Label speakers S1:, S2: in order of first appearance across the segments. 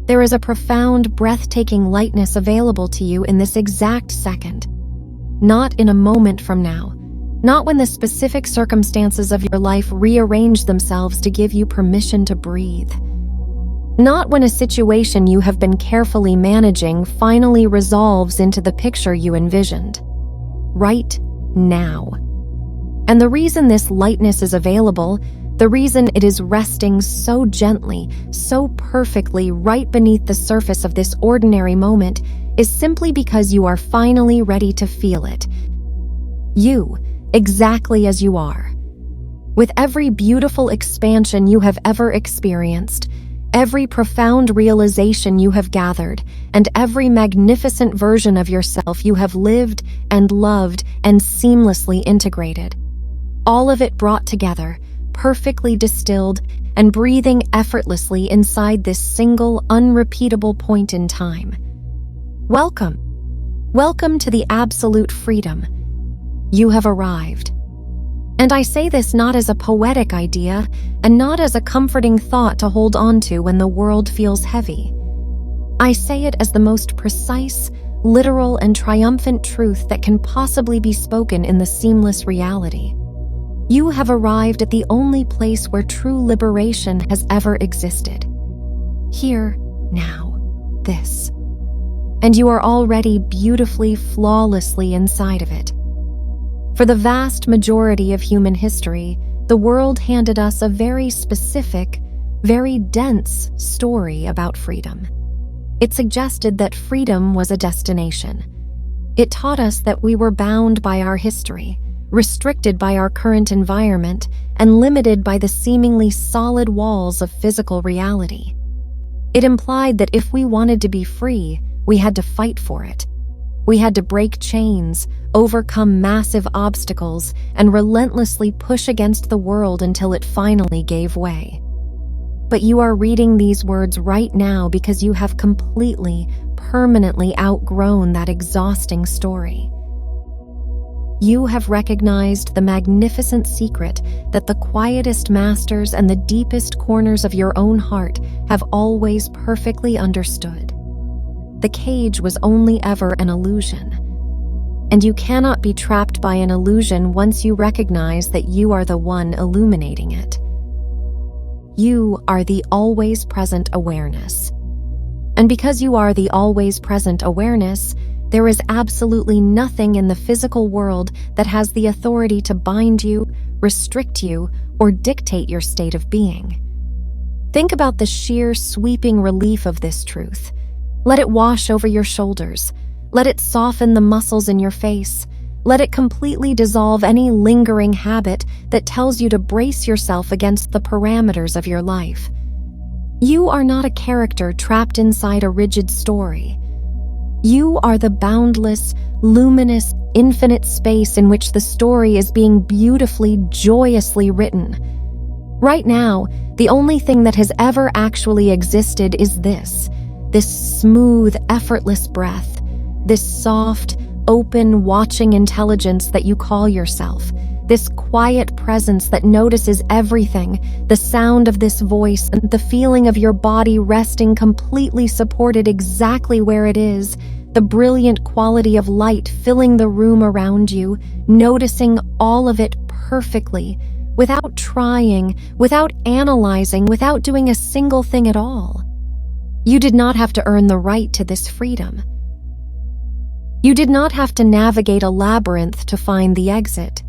S1: There is a profound, breathtaking lightness available to you in this exact second. Not in a moment from now. Not when the specific circumstances of your life rearrange themselves to give you permission to breathe. Not when a situation you have been carefully managing finally resolves into the picture you envisioned. Right now. And the reason this lightness is available, the reason it is resting so gently, so perfectly right beneath the surface of this ordinary moment, is simply because you are finally ready to feel it. You, exactly as you are. With every beautiful expansion you have ever experienced, every profound realization you have gathered, and every magnificent version of yourself you have lived and loved and seamlessly integrated. All of it brought together, perfectly distilled, and breathing effortlessly inside this single, unrepeatable point in time. Welcome. Welcome to the absolute freedom. You have arrived. And I say this not as a poetic idea and not as a comforting thought to hold on to when the world feels heavy. I say it as the most precise, literal, and triumphant truth that can possibly be spoken in the seamless reality. You have arrived at the only place where true liberation has ever existed. Here, now, this. And you are already beautifully, flawlessly inside of it. For the vast majority of human history, the world handed us a very specific, very dense story about freedom. It suggested that freedom was a destination. It taught us that we were bound by our history, restricted by our current environment, and limited by the seemingly solid walls of physical reality. It implied that if we wanted to be free, we had to fight for it. We had to break chains, overcome massive obstacles, and relentlessly push against the world until it finally gave way. But you are reading these words right now because you have completely, permanently outgrown that exhausting story. You have recognized the magnificent secret that the quietest masters and the deepest corners of your own heart have always perfectly understood. The cage was only ever an illusion. And you cannot be trapped by an illusion once you recognize that you are the one illuminating it. You are the always present awareness. And because you are the always present awareness, there is absolutely nothing in the physical world that has the authority to bind you, restrict you, or dictate your state of being. Think about the sheer sweeping relief of this truth. Let it wash over your shoulders. Let it soften the muscles in your face. Let it completely dissolve any lingering habit that tells you to brace yourself against the parameters of your life. You are not a character trapped inside a rigid story. You are the boundless, luminous, infinite space in which the story is being beautifully, joyously written. Right now, the only thing that has ever actually existed is this smooth, effortless breath, this soft, open, watching intelligence that you call yourself, this quiet presence that notices everything, the sound of this voice, and the feeling of your body resting completely supported exactly where it is, the brilliant quality of light filling the room around you, noticing all of it perfectly, without trying, without analyzing, without doing a single thing at all. You did not have to earn the right to this freedom. You did not have to navigate a labyrinth to find the exit.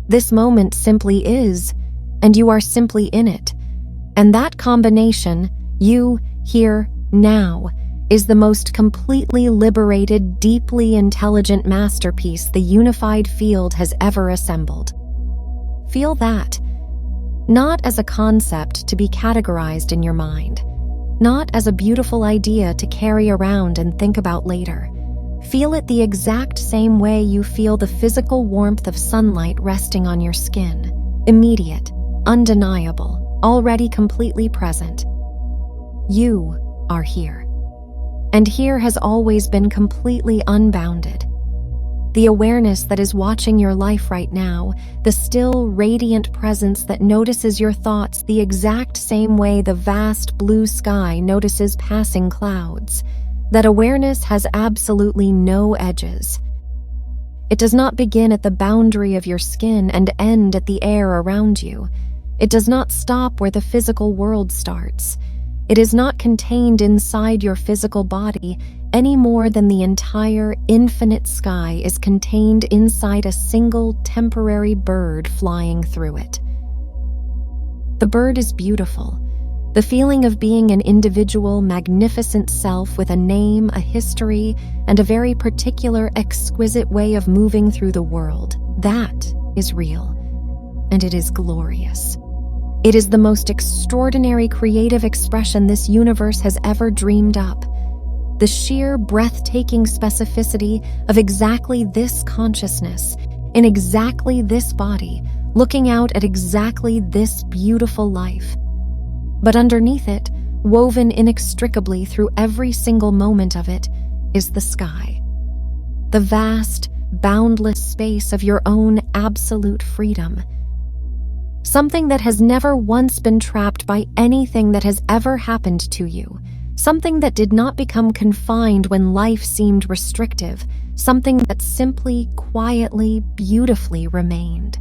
S1: This moment simply is, and you are simply in it. And that combination, you, here, now, is the most completely liberated, deeply intelligent masterpiece the unified field has ever assembled. Feel that, not as a concept to be categorized in your mind, not as a beautiful idea to carry around and think about later. Feel it the exact same way you feel the physical warmth of sunlight resting on your skin. Immediate, undeniable, already completely present. You are here. And here has always been completely unbounded. the awareness that is watching your life right now, the still, radiant presence that notices your thoughts the exact same way the vast blue sky notices passing clouds. That awareness has absolutely no edges. It does not begin at the boundary of your skin and end at the air around you. It does not stop where the physical world starts. It is not contained inside your physical body any more than the entire infinite sky is contained inside a single temporary bird flying through it. The bird is beautiful. The feeling of being an individual, magnificent self with a name, a history, and a very particular, exquisite way of moving through the world, that is real. And it is glorious. It is the most extraordinary creative expression this universe has ever dreamed up. The sheer, breathtaking specificity of exactly this consciousness, in exactly this body, looking out at exactly this beautiful life. But underneath it, woven inextricably through every single moment of it, is the sky. The vast, boundless space of your own absolute freedom. Something that has never once been trapped by anything that has ever happened to you. Something that did not become confined when life seemed restrictive. Something that simply, quietly, beautifully remained.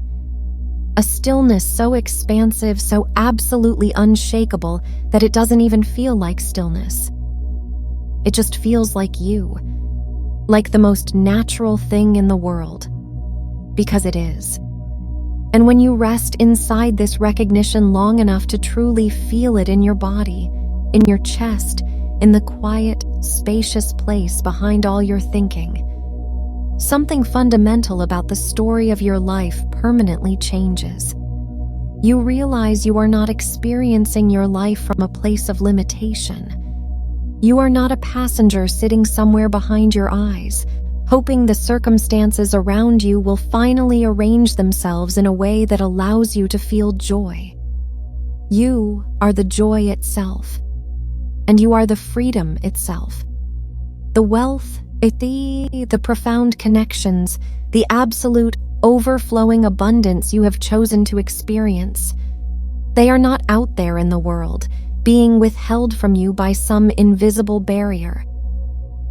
S1: A stillness so expansive, so absolutely unshakable that it doesn't even feel like stillness. It just feels like you. Like the most natural thing in the world. Because it is. And when you rest inside this recognition long enough to truly feel it in your body, in your chest, in the quiet, spacious place behind all your thinking, something fundamental about the story of your life permanently changes. You realize you are not experiencing your life from a place of limitation. You are not a passenger sitting somewhere behind your eyes, hoping the circumstances around you will finally arrange themselves in a way that allows you to feel joy. You are the joy itself, and you are the freedom itself. The wealth, the profound connections, the absolute overflowing abundance you have chosen to experience. They are not out there in the world, being withheld from you by some invisible barrier.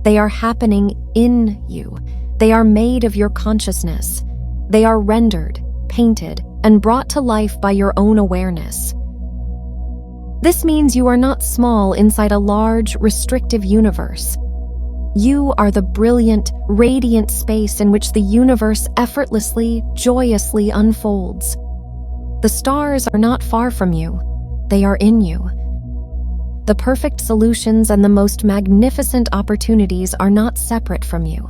S1: They are happening in you. They are made of your consciousness. They are rendered, painted, and brought to life by your own awareness. This means you are not small inside a large, restrictive universe. You are the brilliant, radiant space in which the universe effortlessly, joyously unfolds. The stars are not far from you. They are in you. The perfect solutions and the most magnificent opportunities are not separate from you.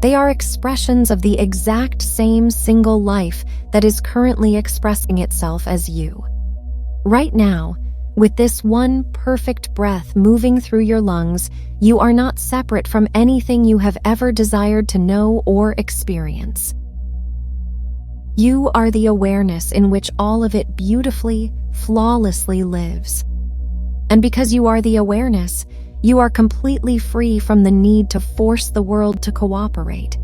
S1: They are expressions of the exact same single life that is currently expressing itself as you. Right now, with this one perfect breath moving through your lungs, you are not separate from anything you have ever desired to know or experience. You are the awareness in which all of it beautifully, flawlessly lives. And because you are the awareness, you are completely free from the need to force the world to cooperate.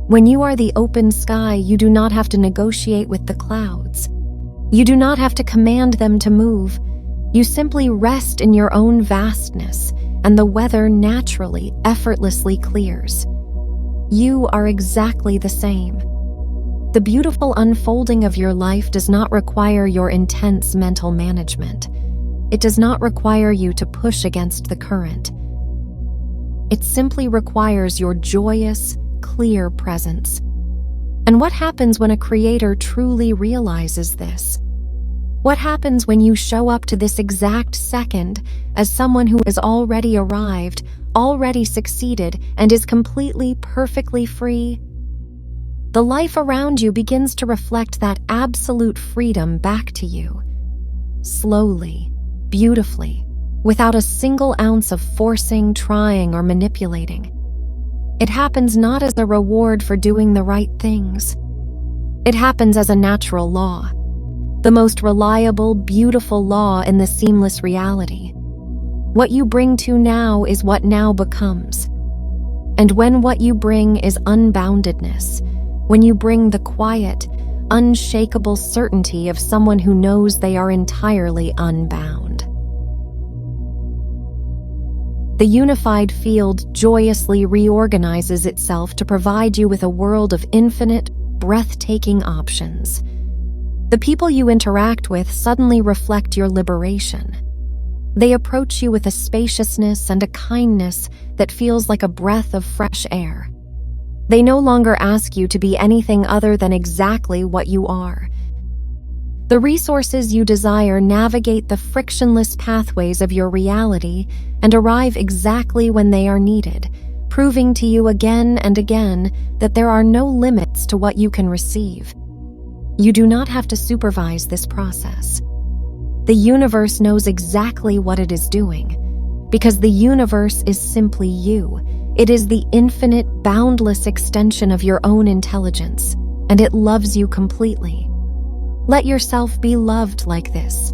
S1: When you are the open sky, you do not have to negotiate with the clouds. You do not have to command them to move. You simply rest in your own vastness, and the weather naturally, effortlessly clears. You are exactly the same. The beautiful unfolding of your life does not require your intense mental management. It does not require you to push against the current. It simply requires your joyous, clear presence. And what happens when a creator truly realizes this? What happens when you show up to this exact second as someone who has already arrived, already succeeded, and is completely, perfectly free? The life around you begins to reflect that absolute freedom back to you. Slowly, beautifully, without a single ounce of forcing, trying, or manipulating. It happens not as a reward for doing the right things. It happens as a natural law. The most reliable, beautiful law in the seamless reality. What you bring to now is what now becomes. And when what you bring is unboundedness, when you bring the quiet, unshakable certainty of someone who knows they are entirely unbound. The unified field joyously reorganizes itself to provide you with a world of infinite, breathtaking options. The people you interact with suddenly reflect your liberation. They approach you with a spaciousness and a kindness that feels like a breath of fresh air. They no longer ask you to be anything other than exactly what you are. The resources you desire navigate the frictionless pathways of your reality and arrive exactly when they are needed, proving to you again and again that there are no limits to what you can receive. You do not have to supervise this process. The universe knows exactly what it is doing, because the universe is simply you. It is the infinite, boundless extension of your own intelligence, and it loves you completely. Let yourself be loved like this.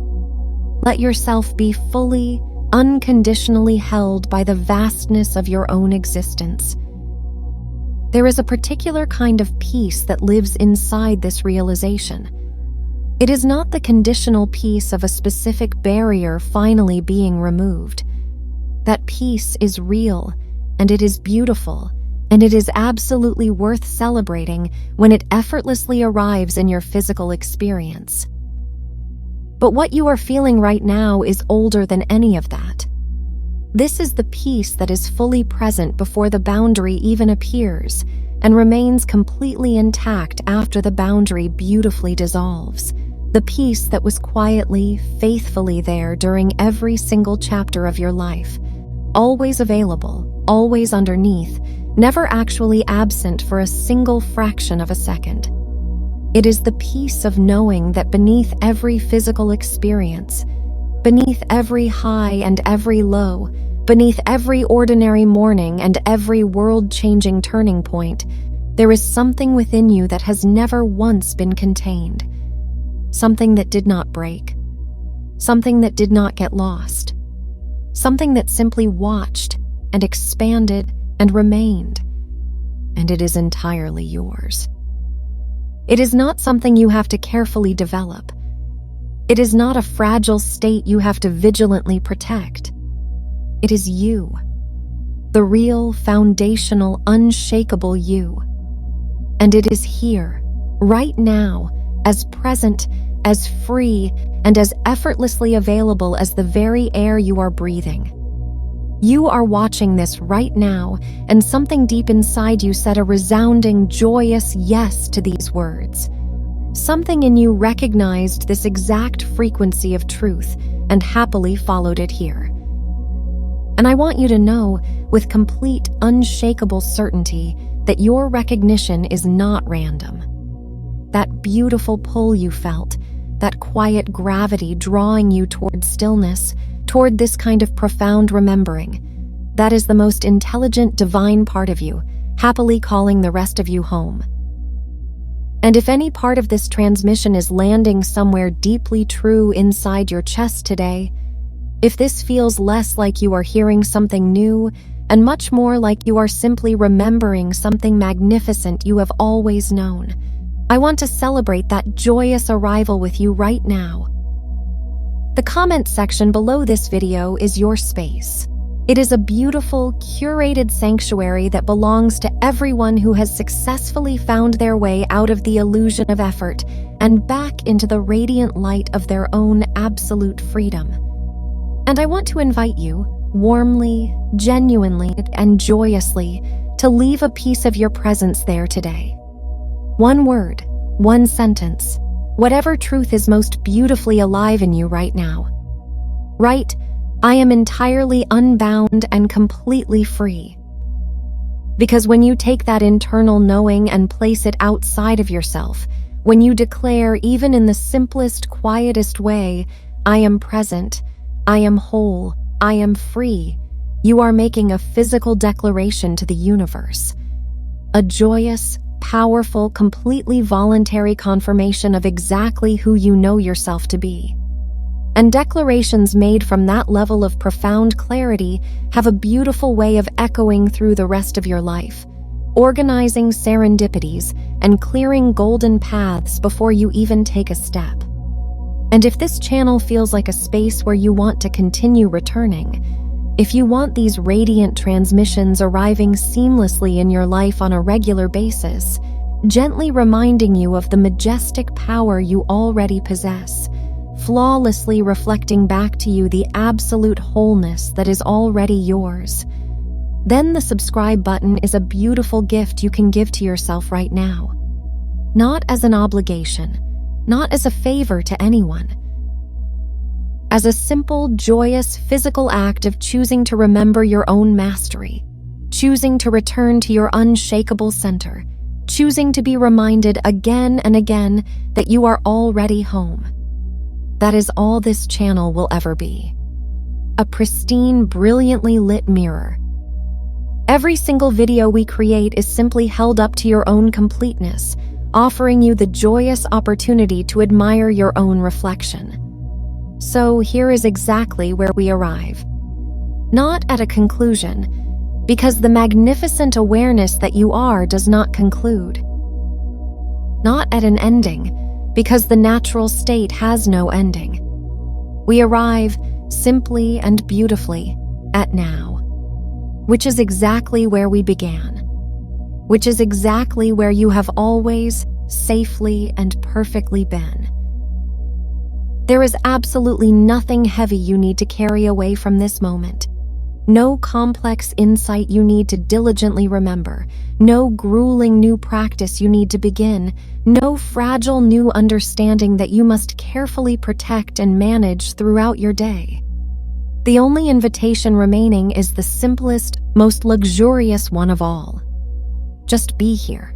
S1: Let yourself be fully, unconditionally held by the vastness of your own existence. There is a particular kind of peace that lives inside this realization. It is not the conditional peace of a specific barrier finally being removed. That peace is real, and it is beautiful, and it is absolutely worth celebrating when it effortlessly arrives in your physical experience. But what you are feeling right now is older than any of that. This is the peace that is fully present before the boundary even appears, and remains completely intact after the boundary beautifully dissolves. The peace that was quietly, faithfully there during every single chapter of your life. Always available, always underneath, never actually absent for a single fraction of a second. It is the peace of knowing that beneath every physical experience, beneath every high and every low, beneath every ordinary morning and every world-changing turning point, there is something within you that has never once been contained. Something that did not break. Something that did not get lost. Something that simply watched and expanded and remained. And it is entirely yours. It is not something you have to carefully develop. It is not a fragile state you have to vigilantly protect. It is you. The real, foundational, unshakable you. And it is here, right now, as present, as free, and as effortlessly available as the very air you are breathing. You are watching this right now, and something deep inside you said a resounding, joyous yes to these words. Something in you recognized this exact frequency of truth and happily followed it here. And I want you to know, with complete, unshakable certainty, that your recognition is not random. That beautiful pull you felt, that quiet gravity drawing you toward stillness, toward this kind of profound remembering, that is the most intelligent, divine part of you, happily calling the rest of you home. And if any part of this transmission is landing somewhere deeply true inside your chest today, if this feels less like you are hearing something new and much more like you are simply remembering something magnificent you have always known, I want to celebrate that joyous arrival with you right now. The comment section below this video is your space. It is a beautiful, curated sanctuary that belongs to everyone who has successfully found their way out of the illusion of effort and back into the radiant light of their own absolute freedom. And I want to invite you, warmly, genuinely, and joyously, to leave a piece of your presence there today. One word, one sentence, whatever truth is most beautifully alive in you right now. Write, I am entirely unbound and completely free. Because when you take that internal knowing and place it outside of yourself, when you declare even in the simplest, quietest way, I am present, I am whole, I am free, you are making a physical declaration to the universe. A joyous, powerful, completely voluntary confirmation of exactly who you know yourself to be. And declarations made from that level of profound clarity have a beautiful way of echoing through the rest of your life, organizing serendipities and clearing golden paths before you even take a step. And if this channel feels like a space where you want to continue returning, if you want these radiant transmissions arriving seamlessly in your life on a regular basis, gently reminding you of the majestic power you already possess, flawlessly reflecting back to you the absolute wholeness that is already yours, then the subscribe button is a beautiful gift you can give to yourself right now. Not as an obligation, not as a favor to anyone. As a simple, joyous, physical act of choosing to remember your own mastery, choosing to return to your unshakable center, choosing to be reminded again and again that you are already home. That is all this channel will ever be. A pristine, brilliantly lit mirror. Every single video we create is simply held up to your own completeness, offering you the joyous opportunity to admire your own reflection. So here is exactly where we arrive. Not at a conclusion, because the magnificent awareness that you are does not conclude. Not at an ending, because the natural state has no ending. We arrive simply and beautifully at now, which is exactly where we began, which is exactly where you have always safely and perfectly been. There is absolutely nothing heavy you need to carry away from this moment. No complex insight you need to diligently remember. No grueling new practice you need to begin. No fragile new understanding that you must carefully protect and manage throughout your day. The only invitation remaining is the simplest, most luxurious one of all. Just be here.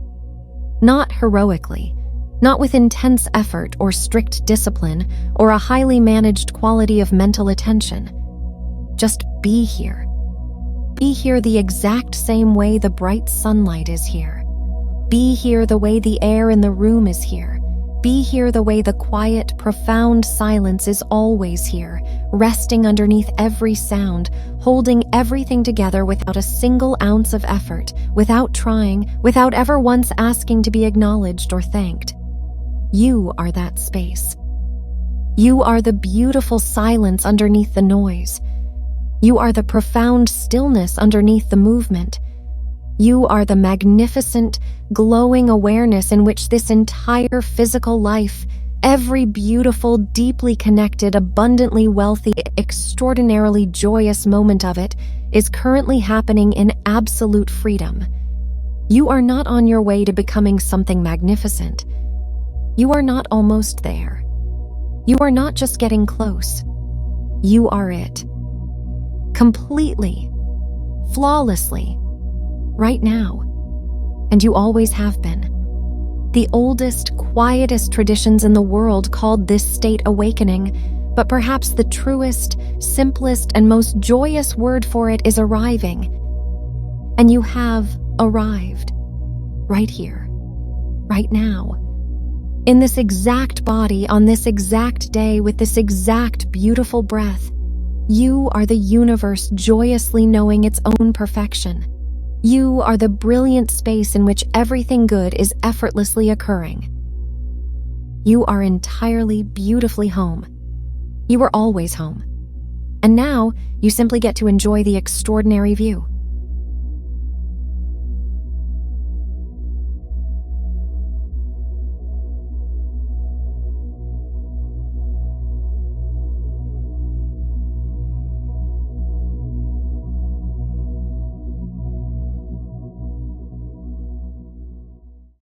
S1: Not heroically, not with intense effort or strict discipline or a highly managed quality of mental attention. Just be here. Be here the exact same way the bright sunlight is here. Be here the way the air in the room is here. Be here the way the quiet, profound silence is always here, resting underneath every sound, holding everything together without a single ounce of effort, without trying, without ever once asking to be acknowledged or thanked. You are that space. You are the beautiful silence underneath the noise. You are the profound stillness underneath the movement. You are the magnificent, glowing awareness in which this entire physical life, every beautiful, deeply connected, abundantly wealthy, extraordinarily joyous moment of it, is currently happening in absolute freedom. You are not on your way to becoming something magnificent. You are not almost there. You are not just getting close. You are it. Completely, flawlessly, right now. And you always have been. The oldest, quietest traditions in the world called this state awakening, but perhaps the truest, simplest, and most joyous word for it is arriving. And you have arrived. Right here. Right now. In this exact body, on this exact day, with this exact beautiful breath, you are the universe joyously knowing its own perfection. You are the brilliant space in which everything good is effortlessly occurring. You are entirely, beautifully home. You were always home. And now, you simply get to enjoy the extraordinary view.